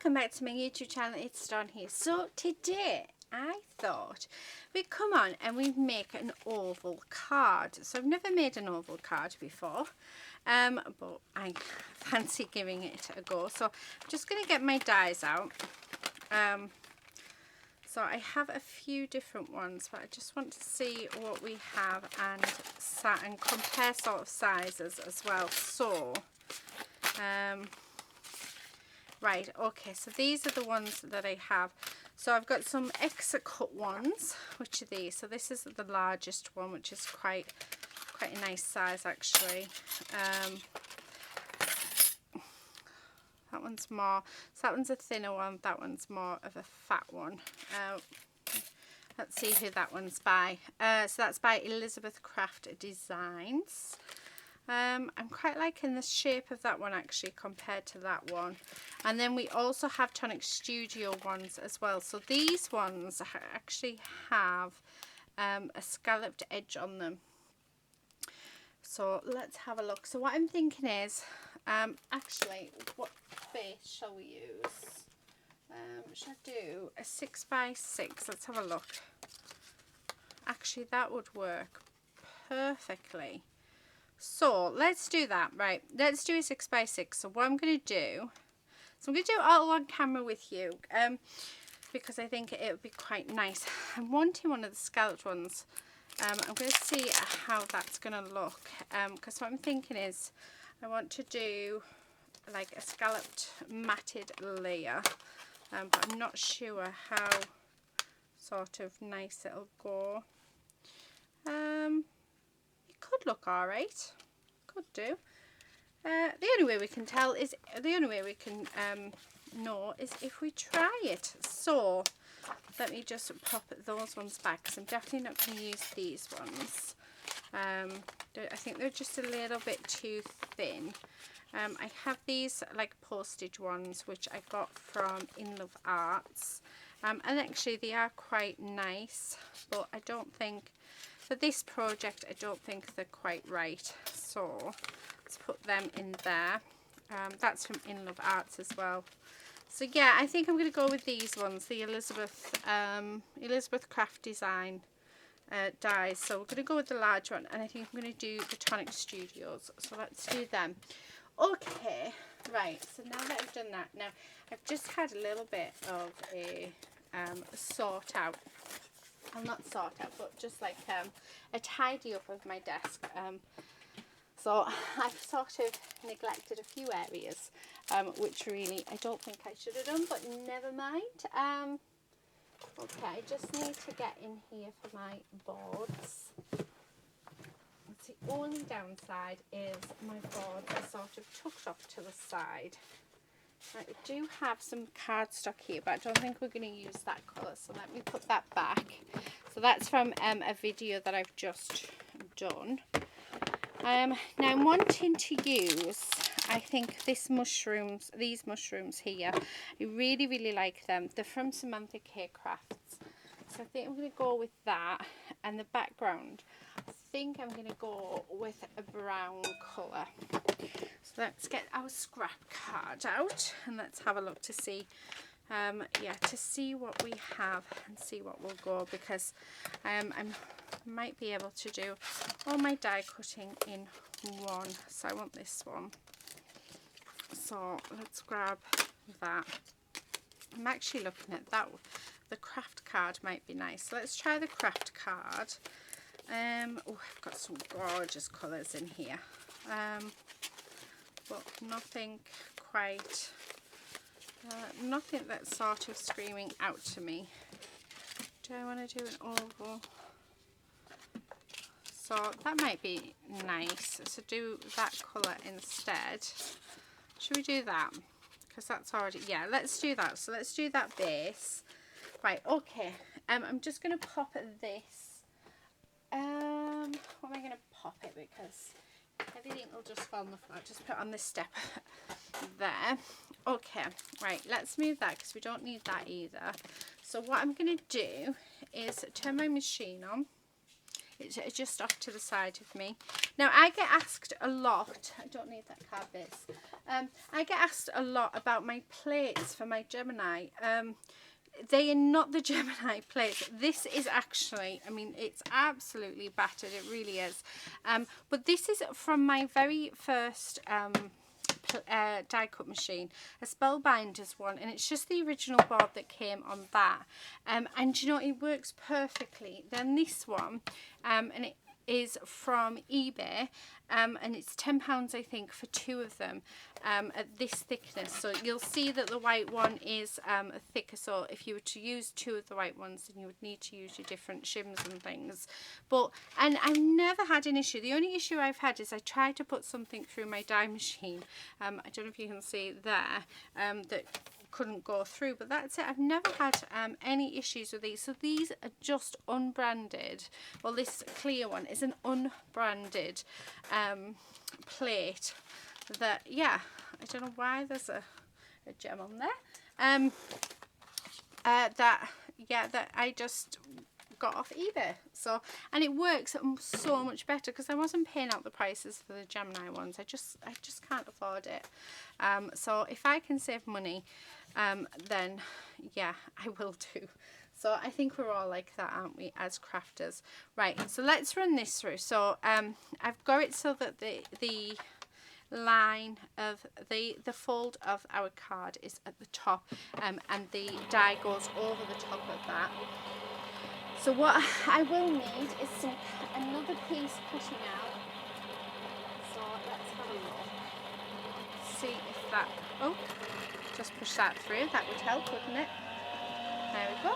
welcome back to my YouTube channel. It's Dawn here. So today I thought we'd come on and we'd make an oval card. So I've never made an oval card before, but I fancy giving it a go. So I'm just going to get my dies out. So I have a few different ones, but I just want to see what we have and compare sort of sizes as well. So right, okay, so these are the ones that I have. So I've got some extra cut ones, which are these. So this is the largest one, which is quite a nice size actually. That one's more, so that one's a thinner one, that one's more of a fat one. Let's see who that one's by. So that's by Elizabeth Craft Designs. I'm quite liking the shape of that one actually compared to that one. And then we also have Tonic Studio ones as well. So these ones actually have a scalloped edge on them. So let's have a look. So what I'm thinking is, actually, what base shall we use? Should I do a 6x6? Let's have a look. Actually, that would work perfectly. So let's do that. Right, let's do a 6x6. So what I'm going to do, I'm going to do it all on camera with you, because I think it would be quite nice. I'm wanting one of the scalloped ones. I'm going to see how that's going to look, because what I'm thinking is I want to do like a scalloped matted layer, but I'm not sure how sort of nice it'll go. It could look alright, could do. The only way we can tell is, the only way we can know is if we try it. So let me just pop those ones back, because I'm definitely not going to use these ones. I think they're just a little bit too thin. I have these like postage ones which I got from In Love Arts, and actually they are quite nice, but I don't think for this project I don't think they're quite right. So let's put them in there. That's from In Love Arts as well. So yeah, I think I'm going to go with these ones, the Elizabeth Craft Design dies. So we're going to go with the large one, and I think I'm going to do the Tonic Studios. So let's do them. Okay, right, so now that I've done that, now I've just had a little bit of a sort out, well, not sort out, but just like a tidy up of my desk. So I've sort of neglected a few areas, which really I don't think I should have done, but never mind. Okay, I just need to get in here for my boards. The only downside is my boards are sort of tucked off to the side. I do have some cardstock here, but I don't think we're going to use that colour, so let me put that back. So that's from a video that I've just done. Now I'm wanting to use, I think these mushrooms here. I really like them. They're from Samantha Crafts. So I think I'm going to go with that, and the background, I think I'm going to go with a brown colour. So let's get our scrap card out and let's have a look to see, yeah, to see what we have and see what will go, because I might be able to do all my die cutting in one. So I want this one. So let's grab that. I'm actually looking at that. The craft card might be nice. So let's try the craft card. Oh, I've got some gorgeous colours in here, but nothing quite, nothing that's sort of screaming out to me. Do I want to do an oval? So that might be nice. So do that colour instead. Should we do that? Because that's already, yeah, let's do that. So let's do that base. Right, okay. I'm just going to pop this. What am I going to pop it, because everything will just fall on the floor. Just put it on this step there. Okay, right, let's move that because we don't need that either. So what I'm going to do is turn my machine on. It's just off to the side of me. Now, I get asked a lot, I don't need that card base, I get asked a lot about my plates for my Gemini. They are not the Gemini plates. This is actually, I mean, it's absolutely battered, it really is. But this is from my very first die cut machine, a Spellbinders one, and it's just the original board that came on that. And you know, it works perfectly. Then this one, and it is from eBay, and it's £10 I think for 2 of them, at this thickness. So you'll see that the white one is thicker, so if you were to use 2 of the white ones, then you would need to use your different shims and things. But, and I've never had an issue. The only issue I've had is I tried to put something through my die machine, I don't know if you can see there, that couldn't go through, but that's it. I've never had any issues with these. So these are just unbranded. Well, this clear one is an unbranded plate that, yeah, I don't know why there's a gem on there, that I just got off eBay. So, and it works so much better because I wasn't paying out the prices for the Gemini ones. I just can't afford it. So if I can save money, then yeah, I will do. So I think we're all like that, aren't we, as crafters? Right, so let's run this through. So I've got it so that the line of the fold of our card is at the top, and the die goes over the top of that. So what I will need is another piece cutting out. So let's have a look. See if that, oh, just push that through. That would help, wouldn't it? There we go.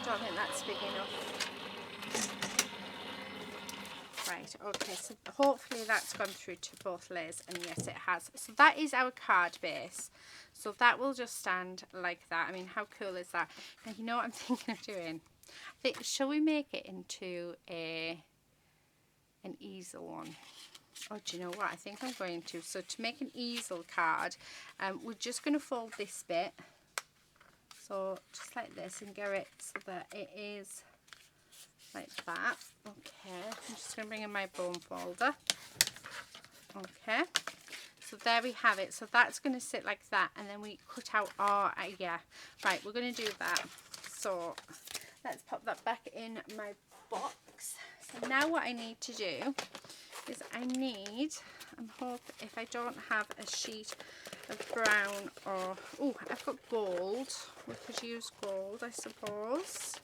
Don't think that's big enough. Right, okay, so hopefully that's gone through to both layers, and yes, it has. So that is our card base. So that will just stand like that. I mean, how cool is that? And you know what I'm thinking of doing? I think, shall we make it into an easel one? Oh, do you know what? I think I'm going to. So to make an easel card, we're just going to fold this bit. So just like this, and get it so that it is like that. Okay, I'm just going to bring in my bone folder. Okay, so there we have it. So that's going to sit like that, and then we cut out our, yeah, right, we're going to do that. So let's pop that back in my box. So now what I need to do is I hope if I don't have a sheet of brown or, oh, I've got gold. We could use gold, I suppose.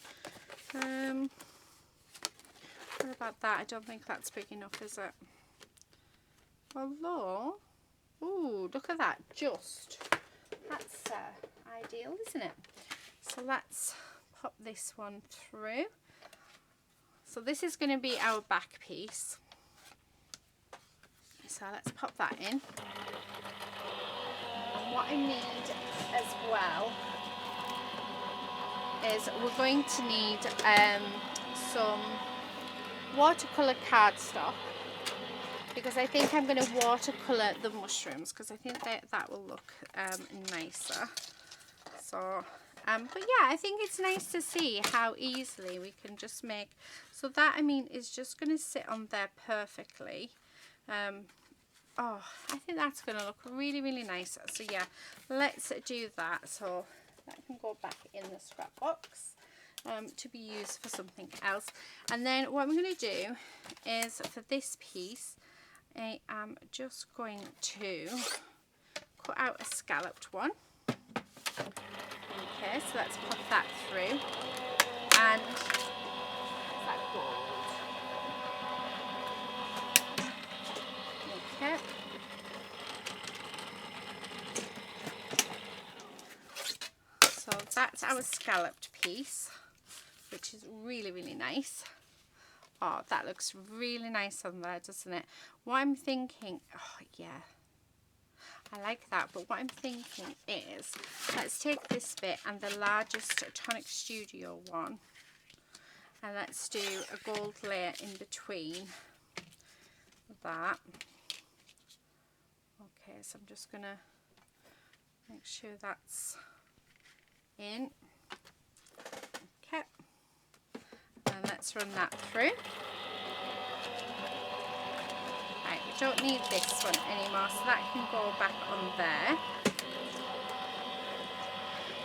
What about that? I don't think that's big enough, is it? Although, ooh, look at that, that's ideal, isn't it? So let's pop this one through. So this is going to be our back piece. So let's pop that in. And what I need as well is we're going to need some watercolour cardstock, because I think I'm going to watercolour the mushrooms, because I think that will look nicer. So but yeah, I think it's nice to see how easily we can just make, so that, I mean, is just going to sit on there perfectly. Oh, I think that's going to look really, really nice. So yeah, let's do that. So that can go back in the scrap box to be used for something else. And then what I'm going to do is, for this piece, I am just going to cut out a scalloped one. Okay, so let's pop that through. And that gold. Okay. So that's our scalloped piece, which is really, really nice. Oh, that looks really nice on there, doesn't it? What I'm thinking, oh yeah, I like that, but what I'm thinking is, let's take this bit and the largest Tonic Studio one, and let's do a gold layer in between that. Okay, so I'm just gonna make sure that's in. Okay, and let's run that through. Right, we don't need this one anymore, so that can go back on there.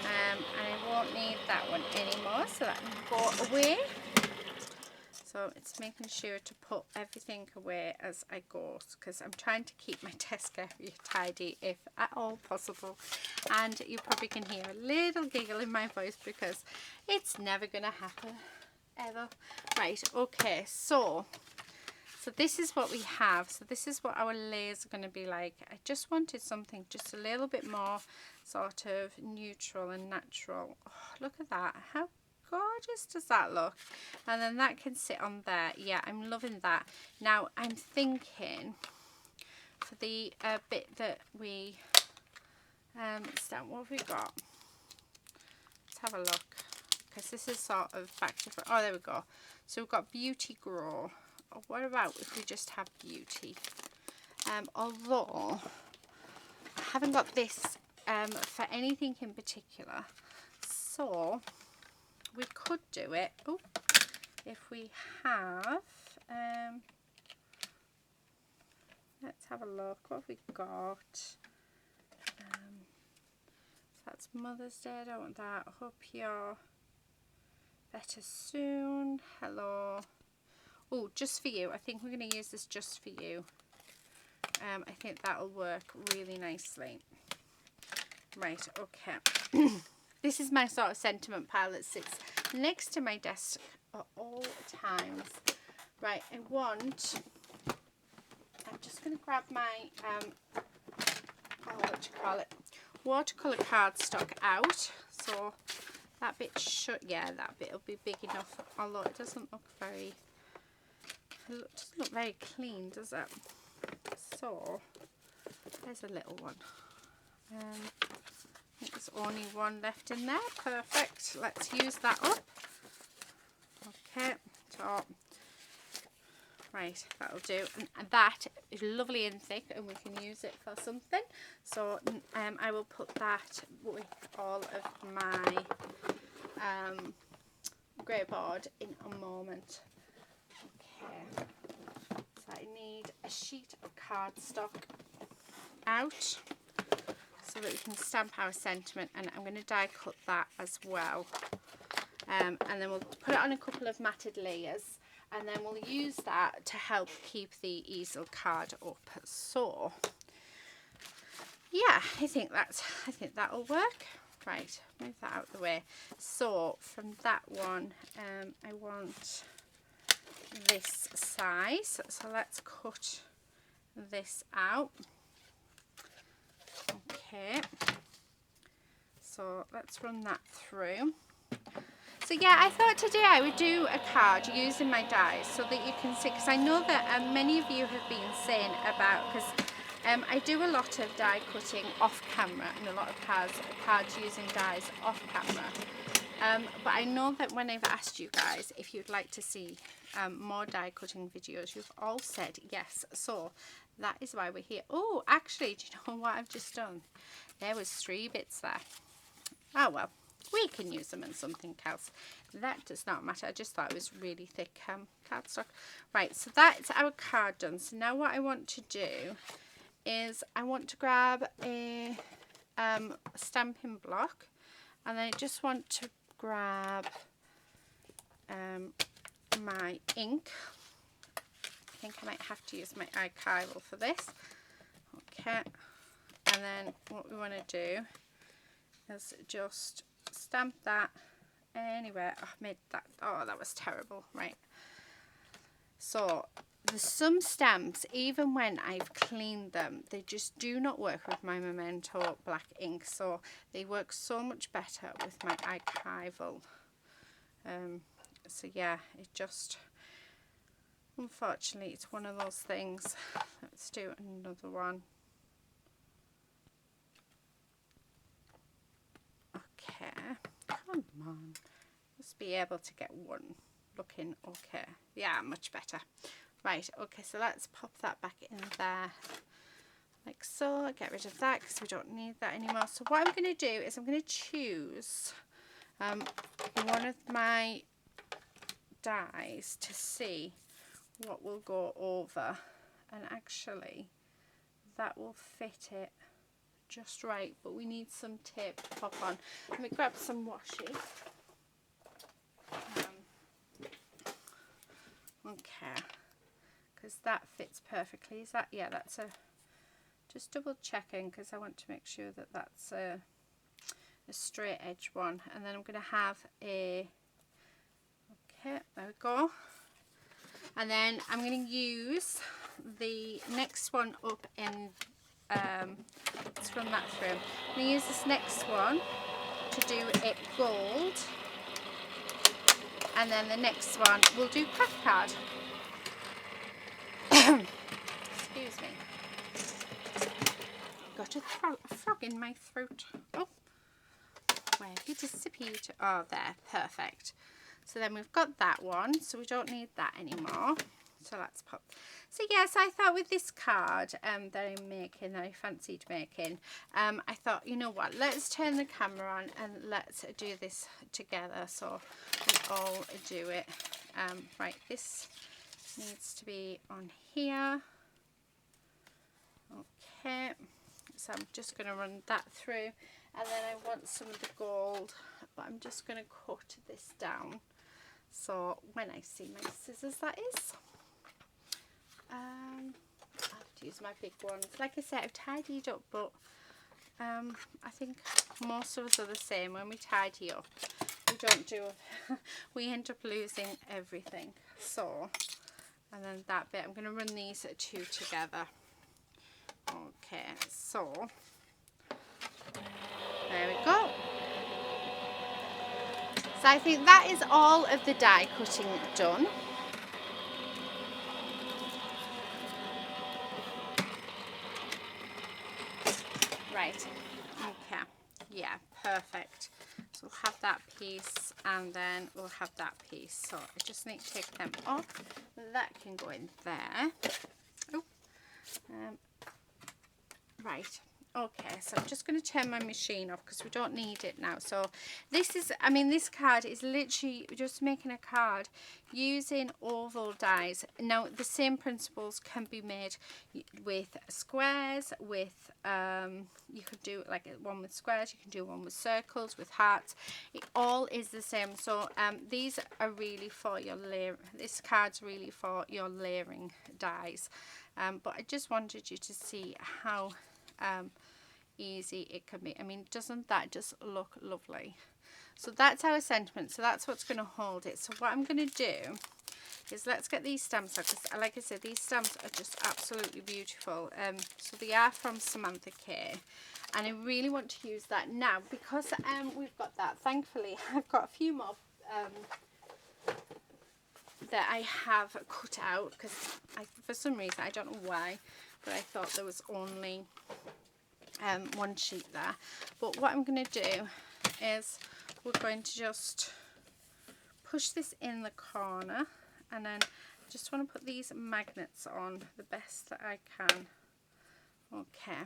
And I won't need that one anymore, so that can go away. So it's making sure to put everything away as I go, because I'm trying to keep my desk area tidy if at all possible. And you probably can hear a little giggle in my voice because it's never going to happen ever. Right, okay, so this is what we have. So this is what our layers are going to be like. I just wanted something just a little bit more sort of neutral and natural. Oh, look at that. How gorgeous does that look? And then that can sit on there. Yeah, I'm loving that. Now I'm thinking for the bit that we stamp, what have we got? Let's have a look, because this is sort of back to front. Oh, there we go. So we've got Beauty Grow. Oh, what about if we just have Beauty? Although I haven't got this for anything in particular, so we could do it. Oh, if we have, let's have a look. What have we got? So that's Mother's Day. I don't want that. Hope you're better soon. Hello. Oh, just for you. I think we're going to use this just for you. I think that'll work really nicely. Right, okay. This is my sort of sentiment pile that sits next to my desk at all times. Right, I'm just going to grab my, watercolour cardstock out. So that bit that bit will be big enough, although it doesn't look very, clean, does it? So there's a little one. I think there's only one left in there. Perfect. Let's use that up. Okay, so right, that'll do. And that is lovely and thick, and we can use it for something. So I will put that with all of my grey board in a moment. Okay, so I need a sheet of cardstock out so that we can stamp our sentiment, and I'm going to die cut that as well. And then we'll put it on a couple of matted layers, and then we'll use that to help keep the easel card up. So yeah, I think that'll work. Right, move that out of the way. So from that one, I want this size, so let's cut this out. Okay, so let's run that through. So yeah, I thought today I would do a card using my dies so that you can see, because I know that many of you have been saying about, because I do a lot of die cutting off camera and a lot of cards using dies off camera. But I know that when I've asked you guys if you'd like to see more die cutting videos, you've all said yes. So that is why we're here. Oh, actually, do you know what I've just done? There was 3 bits there. Oh well, we can use them in something else. That does not matter. I just thought it was really thick cardstock. Right, so that's our card done. So now what I want to do is I want to grab a stamping block, and then I just want to grab my ink. I think I might have to use my archival for this. Okay, and then what we want to do is just stamp that anywhere. Oh, I made that. Oh, that was terrible. Right. So there's some stamps, even when I've cleaned them, they just do not work with my Memento black ink. So they work so much better with my archival. So yeah, it just, unfortunately, it's one of those things. Let's do another one. Okay, come on. Must be able to get one looking okay. Yeah, much better. Right, okay, so let's pop that back in there like so. Get rid of that because we don't need that anymore. So what I'm going to do is I'm going to choose one of my dies to see what will go over, and actually that will fit it just right, but we need some tape to pop on. Let me grab some washi. Okay, because that fits perfectly. Is that, yeah, that's a, just double checking because I want to make sure that that's a straight edge one. And then I'm going to have a, okay, there we go. And then I'm going to use the next one up in, let's run that through. I'm going to use this next one to do it gold. And then the next one we'll do craft card. Excuse me. Got a frog in my throat. Oh, where have you disappeared? Oh, there, perfect. So then we've got that one, so we don't need that anymore. So let's pop. So yes, I thought with this card that I'm making, that I fancied making, I thought, you know what, let's turn the camera on and let's do this together. So we all do it. Right, this needs to be on here. Okay, so I'm just going to run that through, and then I want some of the gold, but I'm just going to cut this down. So when I see my scissors, that is. I have to use my big ones. Like I said, I've tidied up, but I think most of us are the same. When we tidy up, we don't do we end up losing everything. So, and then that bit, I'm going to run these two together. Okay, so there we go. So I think that is all of the die cutting done. Right, okay, yeah, perfect. So we'll have that piece, and then we'll have that piece. So I just need to take them off. That can go in there. Oh, right. Okay, so I'm just going to turn my machine off because we don't need it now. So this is, I mean, this card is literally just making a card using oval dies. Now, the same principles can be made with squares, with, you could do like one with squares, you can do one with circles, with hearts. It all is the same. So these are really for your layer, this card's really for your layering dies. But I just wanted you to see how easy it can be. I mean, doesn't that just look lovely? So that's our sentiment. So that's what's going to hold it. So what I'm going to do is let's get these stamps out, because like I said, these stamps are just absolutely beautiful. So they are from Samantha K, and I really want to use that now because we've got that. Thankfully, I've got a few more that I have cut out because for some reason, I don't know why, but I thought there was only one sheet there. But what I'm going to do is we're going to just push this in the corner, and then just want to put these magnets on the best that I can. Okay,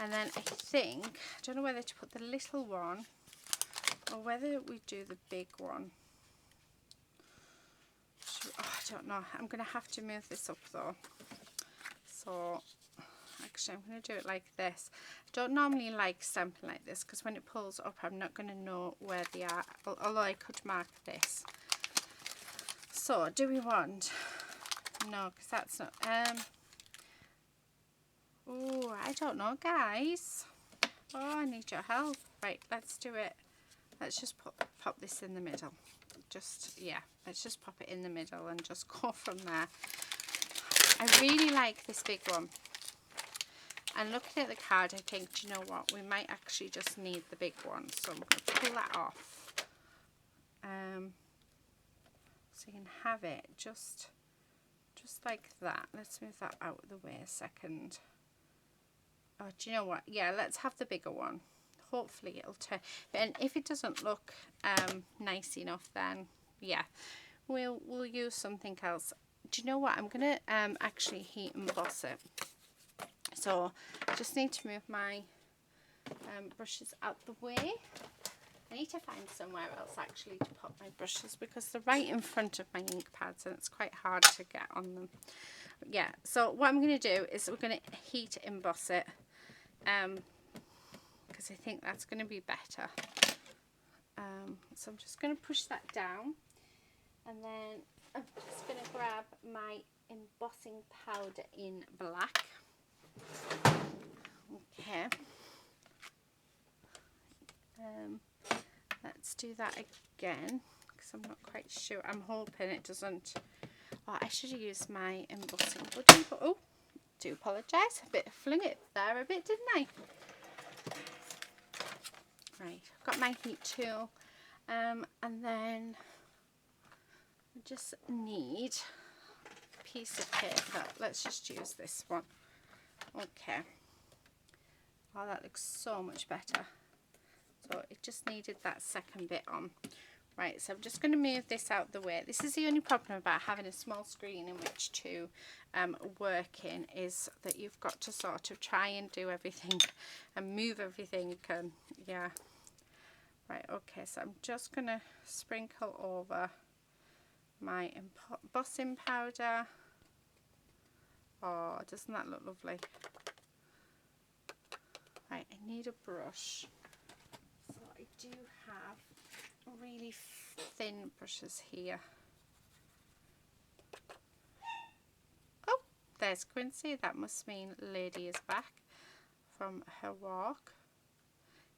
and then I think, I don't know whether to put the little one or whether we do the big one. Oh, I don't know. I'm going to have to move this up though. So actually I'm going to do it like this. I don't normally like stamping like this because when it pulls up I'm not going to know where they are, although I could mark this. So do we want, no, because that's not, oh, I don't know guys. Oh, I need your help. Right, let's do it. Let's just pop this in the middle. Just, yeah, let's just pop it in the middle and just go from there. I really like this big one. And looking at the card, I think, do you know what? We might actually just need the big one. So I'm going to pull that off. So you can have it just like that. Let's move that out of the way a second. Oh, do you know what? Yeah, let's have the bigger one. Hopefully it'll turn. And if it doesn't look nice enough, then yeah, we'll use something else. Do you know what? I'm going to actually heat emboss it. So I just need to move my brushes out the way. I need to find somewhere else actually to put my brushes because they're right in front of my ink pads and it's quite hard to get on them. Yeah, so what I'm going to do is we're going to heat emboss it because I think that's going to be better. So I'm just going to push that down, and then I'm just going to grab my embossing powder in black. Okay. Let's do that again because I'm not quite sure. I'm hoping it doesn't. Oh, I should have used my embossing buddy, but oh, do apologise. A bit fling it there a bit, didn't I? Right, I've got my heat tool, and then I just need a piece of paper. Let's just use this one. Okay. Oh, that looks so much better. So it just needed that second bit on. Right, so I'm just going to move this out the way. This is the only problem about having a small screen in which to work in, is that you've got to sort of try and do everything and move everything. And yeah. Right, okay, so I'm just going to sprinkle over my embossing powder. Oh, doesn't that look lovely? Right, I need a brush. So I do have really thin brushes here. Oh, there's Quincy. That must mean Lady is back from her walk.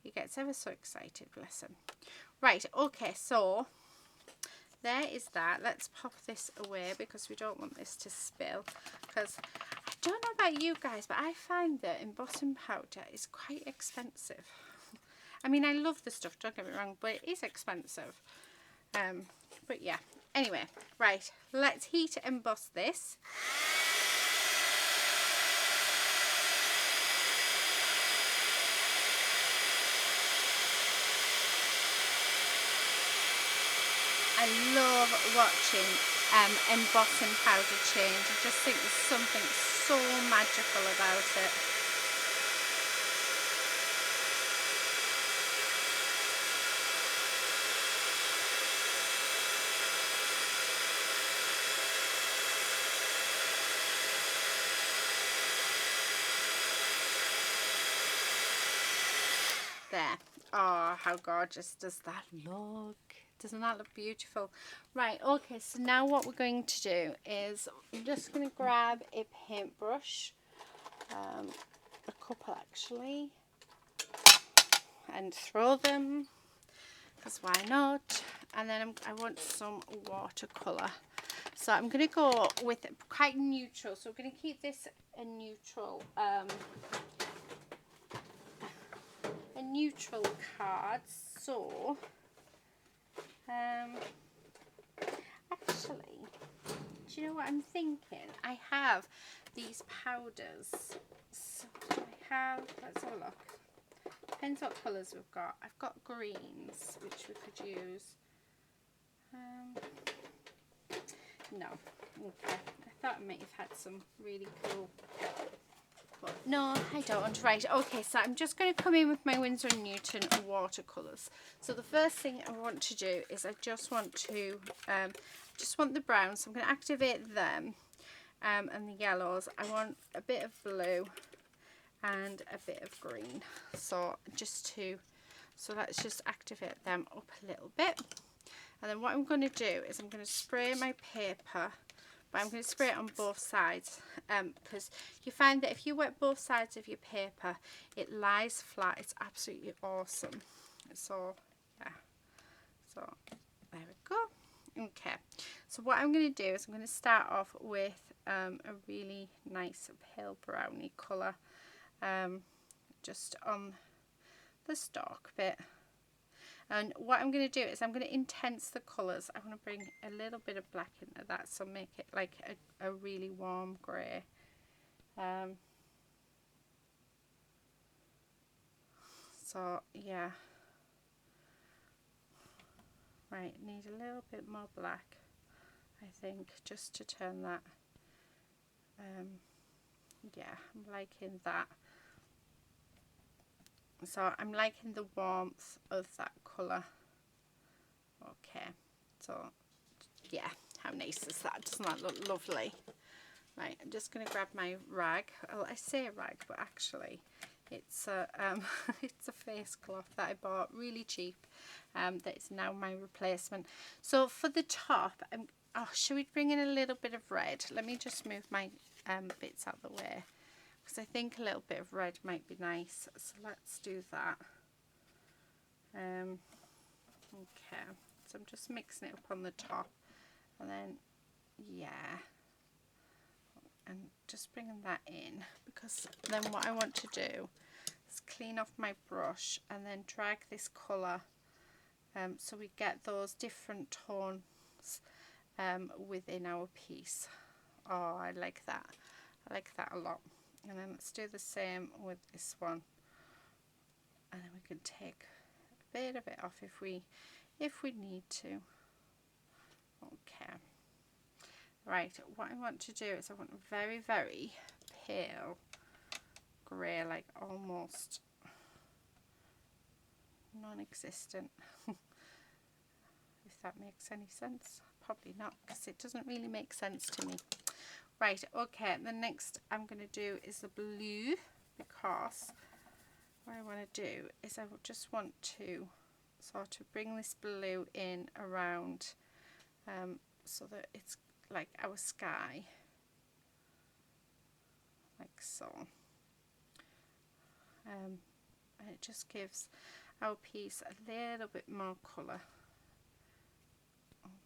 He gets ever so excited, bless him. Right, okay, so there is that. Let's pop this away because we don't want this to spill. Because I don't know about you guys, but I find that embossing powder is quite expensive. I mean, I love the stuff, don't get me wrong, but it is expensive. But yeah, anyway, right, let's heat emboss this. I love watching embossing powder change. I just think there's something so magical about it. There. Oh, how gorgeous does that look? Doesn't that look beautiful? Right, okay, so now what we're going to do is I'm just going to grab a paintbrush, a couple actually, and throw them, because why not? And then I want some watercolour. So I'm going to go with quite neutral, so we're going to keep this a neutral card. So actually, do you know what I'm thinking? I have these powders. So do I have, let's have a look. Depends what colours we've got. I've got greens, which we could use. No. Okay. I thought I might have had some really cool. But no, I don't. Right, okay, so I'm just going to come in with my Winsor & Newton watercolours. So the first thing I want to do is I just want to, the browns. So I'm going to activate them and the yellows. I want a bit of blue and a bit of green. So let's just activate them up a little bit. And then what I'm going to do is I'm going to spray my paper. But I'm going to spray it on both sides because you find that if you wet both sides of your paper, it lies flat. It's absolutely awesome. So, yeah. So, there we go. Okay. So, what I'm going to do is I'm going to start off with a really nice pale browny colour just on the stalk bit. And what I'm going to do is I'm going to intense the colours. I'm going to bring a little bit of black into that, so make it like a really warm grey. So yeah. Right, need a little bit more black, I think, just to turn that. Yeah, I'm liking that. So I'm liking the warmth of that colour. Okay, so yeah, how nice is that? Doesn't that look lovely? Right, I'm just going to grab my rag. Well, I say rag, but actually it's a it's a face cloth that I bought really cheap. That is now my replacement. So for the top, oh, should we bring in a little bit of red? Let me just move my bits out of the way, because I think a little bit of red might be nice. So let's do that. Okay, so I'm just mixing it up on the top, and then yeah, and just bringing that in, because then what I want to do is clean off my brush and then drag this colour so we get those different tones within our piece. Oh, I like that. I like that a lot. And then let's do the same with this one, and then we can take a bit of it off if we need to. Okay. Right, what I want to do is I want a very, very pale grey, like almost non-existent. If that makes any sense. Probably not, because it doesn't really make sense to me. Right, okay, the next I'm going to do is the blue, because what I want to do is I just want to sort of bring this blue in around so that it's like our sky, like so. And it just gives our piece a little bit more colour.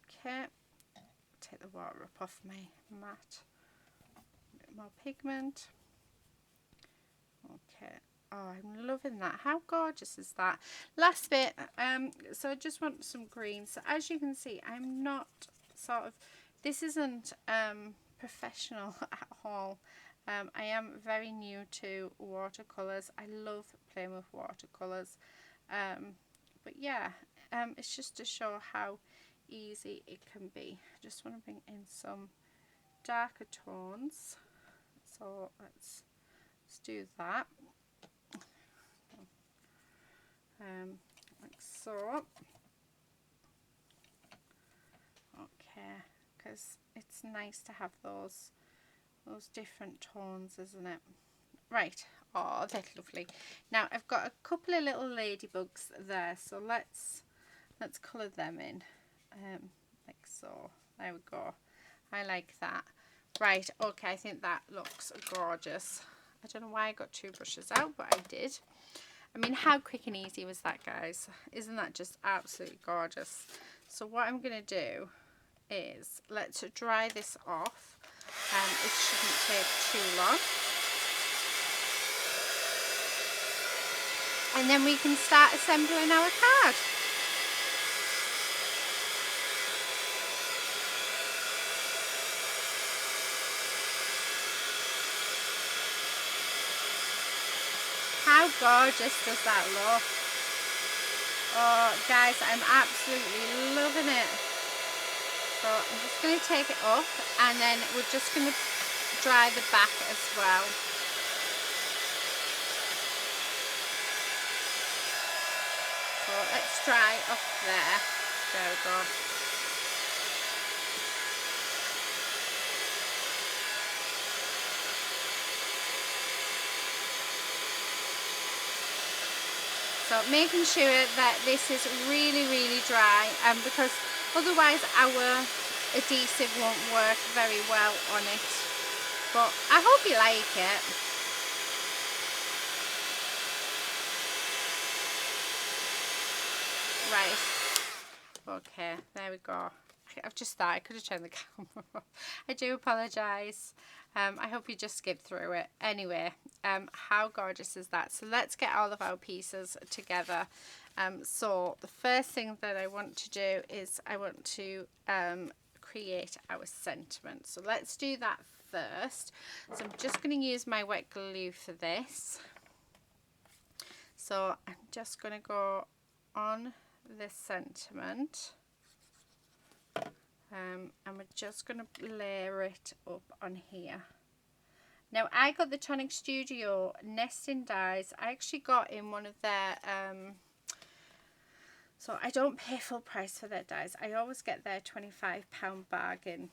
Okay, take the water up off my mat. A bit more pigment. Okay. Oh, I'm loving that. How gorgeous is that? Last bit. So I just want some green. So as you can see, I'm not sort of, this isn't professional at all. I am very new to watercolours. I love playing with watercolours. But yeah, it's just to show how easy it can be. I just want to bring in some darker tones. So let's do that. Like so. Okay, because it's nice to have those different tones, isn't it? Right. Oh, that's lovely. Now I've got a couple of little ladybugs there, so let's colour them in, like so. There we go. I like that. Right. Okay, I think that looks gorgeous. I don't know why I got two brushes out, but I did. I mean, how quick and easy was that, guys? Isn't that just absolutely gorgeous? So what I'm going to do is let's dry this off. It shouldn't take too long. And then we can start assembling our card. How gorgeous does that look? Oh, guys, I'm absolutely loving it. So I'm just going to take it up, and then we're just going to dry the back as well. So let's dry up there. There we go. So making sure that this is really, really dry, because otherwise our adhesive won't work very well on it. But I hope you like it. Right. Okay, there we go. I've just thought I could have turned the camera off. I do apologise. I hope you just skipped through it. Anyway, how gorgeous is that? So let's get all of our pieces together. So the first thing that I want to do is I want to create our sentiment. So let's do that first. So I'm just going to use my wet glue for this. So I'm just going to go on this sentiment. And we're just going to layer it up on here, Now I got the Tonic Studio nesting dies. I actually got in one of their so I don't pay full price for their dies. I always get their £25 bargain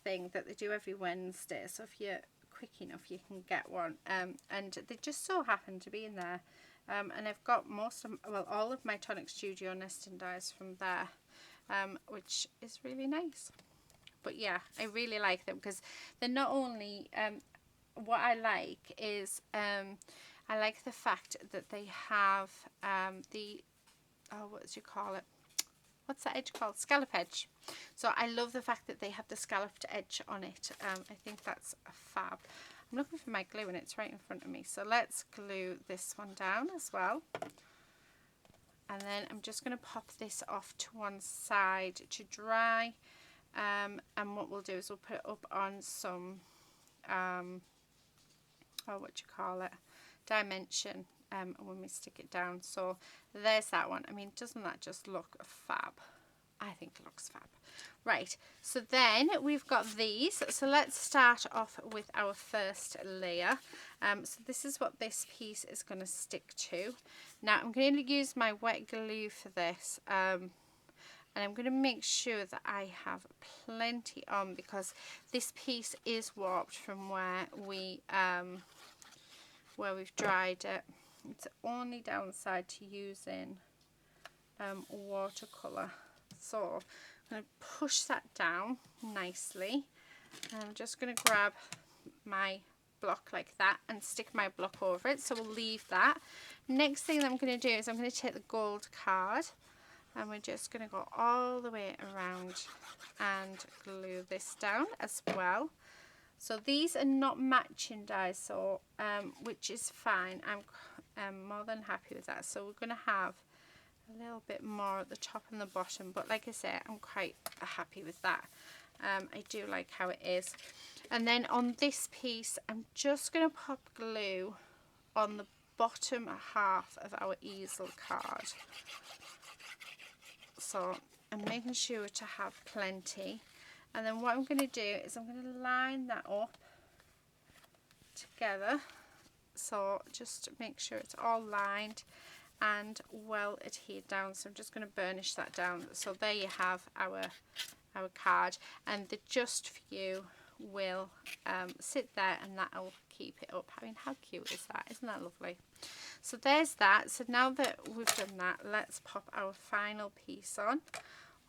thing that they do every Wednesday. So if you're quick enough, you can get one. And they just so happen to be in there. And I've got most of, well, all of my Tonic Studio nesting dies from there, which is really nice. But yeah, I really like them because they're not only, what I like is, I like the fact that they have the, oh, what do you call it? What's that edge called? Scallop edge. So I love the fact that they have the scalloped edge on it. I think that's a fab. I'm looking for my glue and it's right in front of me. So let's glue this one down as well. And then I'm just going to pop this off to one side to dry. And what we'll do is we'll put it up on some, oh, what do you call it? Dimension. When we stick it down. So there's that one. I mean, doesn't that just look fab? I think it looks fab. Right, so then we've got these. So let's start off with our first layer. So this is what this piece is going to stick to. Now I'm going to use my wet glue for this. And I'm going to make sure that I have plenty on because this piece is warped from where we've dried it. It's the only downside to using watercolour. So I'm going to push that down nicely. And I'm just going to grab my block like that and stick my block over it. So we'll leave that. Next thing that I'm going to do is I'm going to take the gold card and we're just going to go all the way around and glue this down as well. So these are not matching dies, so which is fine. I'm more than happy with that. So we're going to have a little bit more at the top and the bottom, but like I say, I'm quite happy with that. I do like how it is. And then on this piece, I'm just going to pop glue on the bottom half of our easel card. So I'm making sure to have plenty. And then what I'm going to do is I'm going to line that up together. So just make sure it's all lined and well adhered down. So I'm just going to burnish that down. So there you have our card, and the Just For You will sit there and that'll keep it up. I mean, how cute is that? Isn't that lovely? So there's that. So now that we've done that, let's pop our final piece on.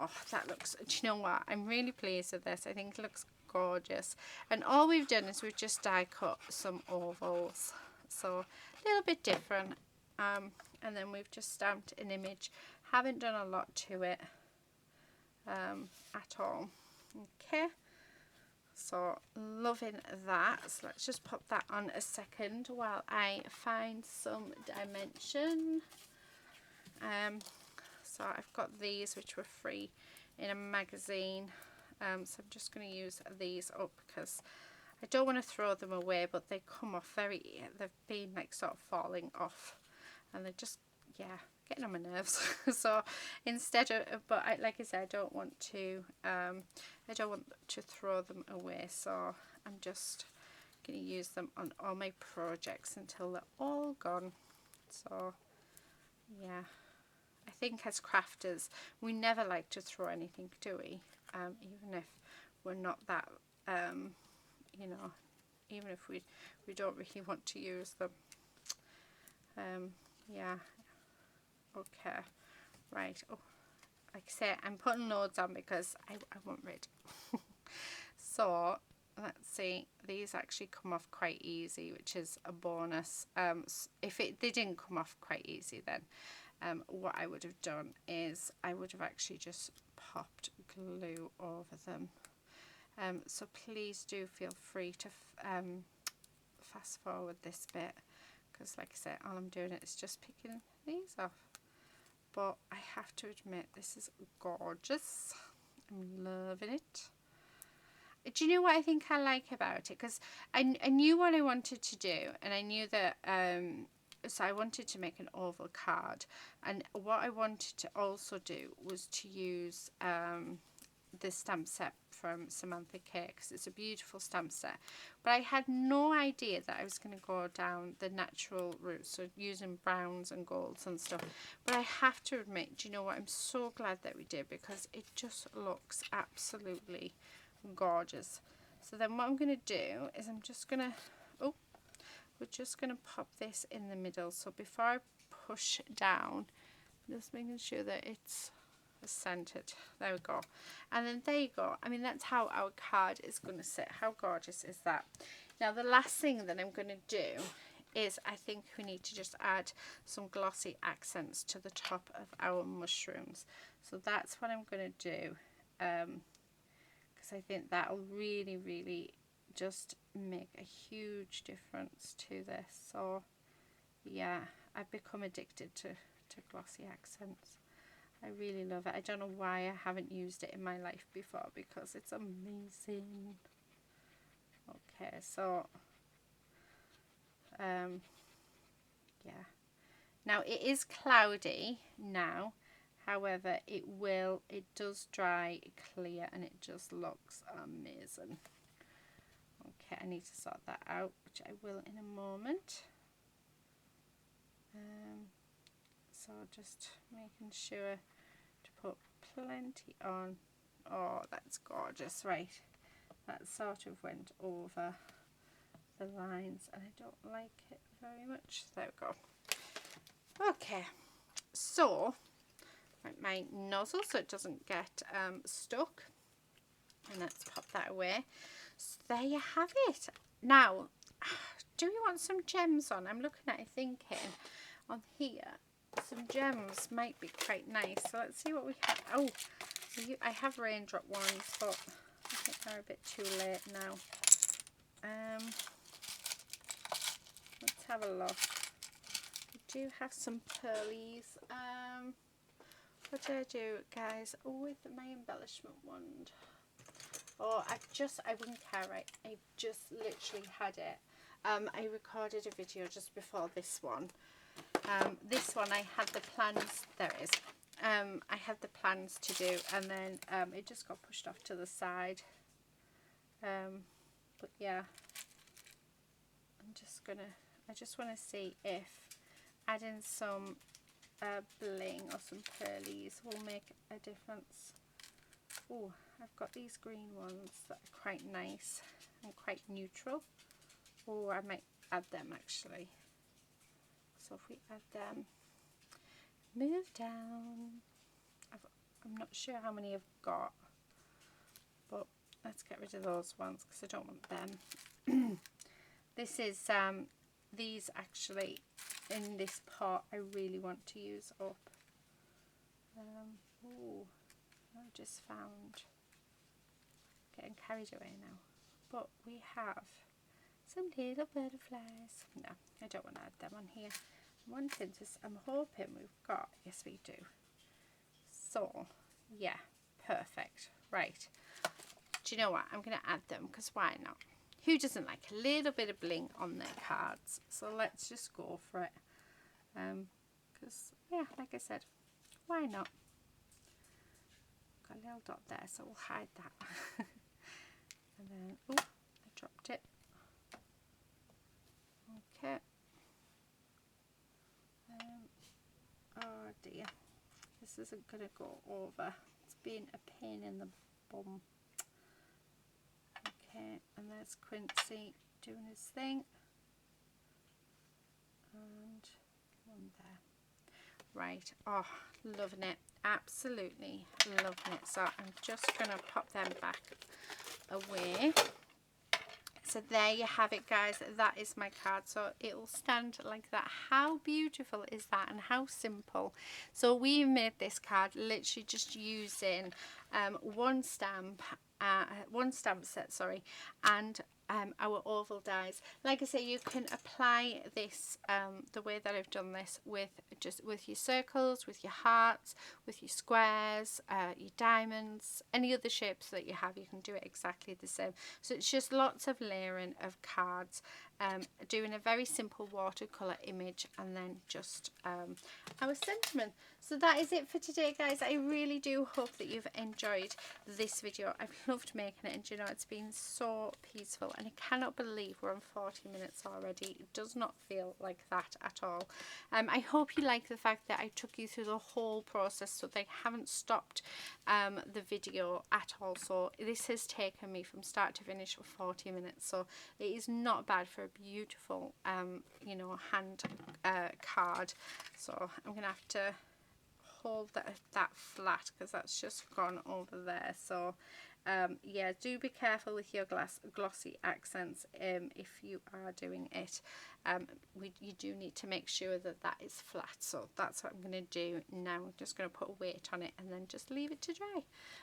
Oh, that looks, do you know what? I'm really pleased with this. I think it looks gorgeous. And all we've done is we've just die cut some ovals. So a little bit different. And then we've just stamped an image. Haven't done a lot to it at all. Okay. So loving that. So let's just pop that on a second while I find some dimension. So I've got these which were free in a magazine, so I'm just going to use these up because I don't want to throw them away, but they come off very, they've been like sort of falling off and they're just, yeah, getting on my nerves. So instead of, but like I said, I don't want to throw them away, so I'm just going to use them on all my projects until they're all gone. So yeah, I think as crafters we never like to throw anything, do we? Even if we're not that you know, even if we don't really want to use them. Yeah, okay, right. Oh, like I say, I'm putting loads on because I want rid. So let's see, these actually come off quite easy, which is a bonus. If they didn't come off quite easy, then what I would have done is I would have actually just popped glue over them. So please do feel free to fast forward this bit, because like I said, all I'm doing is just picking these off. But I have to admit, this is gorgeous. I'm loving it. Do you know what I think I like about it? Because I knew what I wanted to do, and I knew that so I wanted to make an oval card, and what I wanted to also do was to use the stamp set from Samantha because it's a beautiful stamp set. But I had no idea that I was going to go down the natural route, so using browns and golds and stuff. But I have to admit, do you know what, I'm so glad that we did, because it just looks absolutely gorgeous. So then what I'm going to do is I'm just going to, oh, we're just going to pop this in the middle. So before I push down, just making sure that it's centered. There we go. And then there you go. I mean, that's how our card is going to sit. How gorgeous is that? Now the last thing that I'm going to do is, I think we need to just add some glossy accents to the top of our mushrooms. So that's what I'm going to do, because I think that'll really, really just make a huge difference to this. So yeah, I've become addicted to glossy accents. I really love it. I don't know why I haven't used it in my life before, because it's amazing. Okay, so yeah. Now it is cloudy now, however it does dry clear and it just looks amazing. Okay, I need to sort that out, which I will in a moment. So just making sure to put plenty on. Oh, that's gorgeous. Right, that sort of went over the lines and I don't like it very much. There we go. Okay, so my nozzle so it doesn't get stuck, and let's pop that away. So there you have it. Now, do we want some gems on? I'm looking at it thinking on here some gems might be quite nice. So let's see what we have. Oh, I have raindrop ones, but I think they're a bit too late now. Let's have a look. We do have some pearlies. What do I do, guys? Oh, with my embellishment wand. Oh, I wouldn't care, right? I just literally had it. I recorded a video just before this one. This one I had the plans, there it is. I had the plans to do, and then it just got pushed off to the side. But yeah, I just want to see if adding some bling or some pearlies will make a difference. Oh, I've got these green ones that are quite nice and quite neutral. Oh, I might add them actually. So if we add them, move down. I'm not sure how many I've got, but let's get rid of those ones because I don't want them. This is these actually in this pot I really want to use up. Oh, I've just found, getting carried away now, but we have some little butterflies. No, I don't want to add them on here. I'm hoping we've got, yes we do. So yeah, perfect. Right, do you know what, I'm going to add them because why not? Who doesn't like a little bit of bling on their cards? So let's just go for it, because yeah, like I said, why not? Got a little dot there, so we'll hide that. And then, oh, I dropped it. Okay. Oh dear, this isn't going to go over. It's been a pain in the bum. Okay, and there's Quincy doing his thing. And one there. Right, oh, loving it. Absolutely loving it. So I'm just going to pop them back away. So there you have it, guys. That is my card. So it will stand like that. How beautiful is that, and how simple. So we made this card literally just using one stamp set, sorry, and our oval dies. Like I say, you can apply this the way that I've done this with your circles, with your hearts, with your squares, your diamonds, any other shapes that you have. You can do it exactly the same. So it's just lots of layering of cards, doing a very simple watercolor image, and then just our sentiment. So that is it for today, guys. I really do hope that you've enjoyed this video. I've loved making it, and you know, it's been so peaceful, and I cannot believe we're on 40 minutes already. It does not feel like that at all. I hope you like the fact that I took you through the whole process, so they haven't stopped the video at all. So this has taken me from start to finish for 40 minutes, so it is not bad for a beautiful you know, hand card. So I'm gonna have to hold that flat because that's just gone over there. So yeah, do be careful with your glossy accents if you are doing it. You do need to make sure that that is flat. So that's what I'm going to do now. I'm just going to put a weight on it and then just leave it to dry.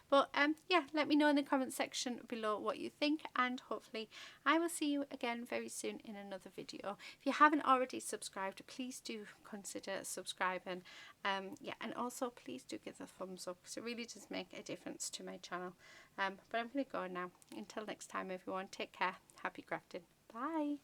But yeah, let me know in the comment section below what you think, and hopefully I will see you again very soon in another video. If you haven't already subscribed, please do consider subscribing. Yeah, and also please do give a thumbs up because it really does make a difference to my channel. But I'm going to go now. Until next time, everyone, take care. Happy crafting. Bye.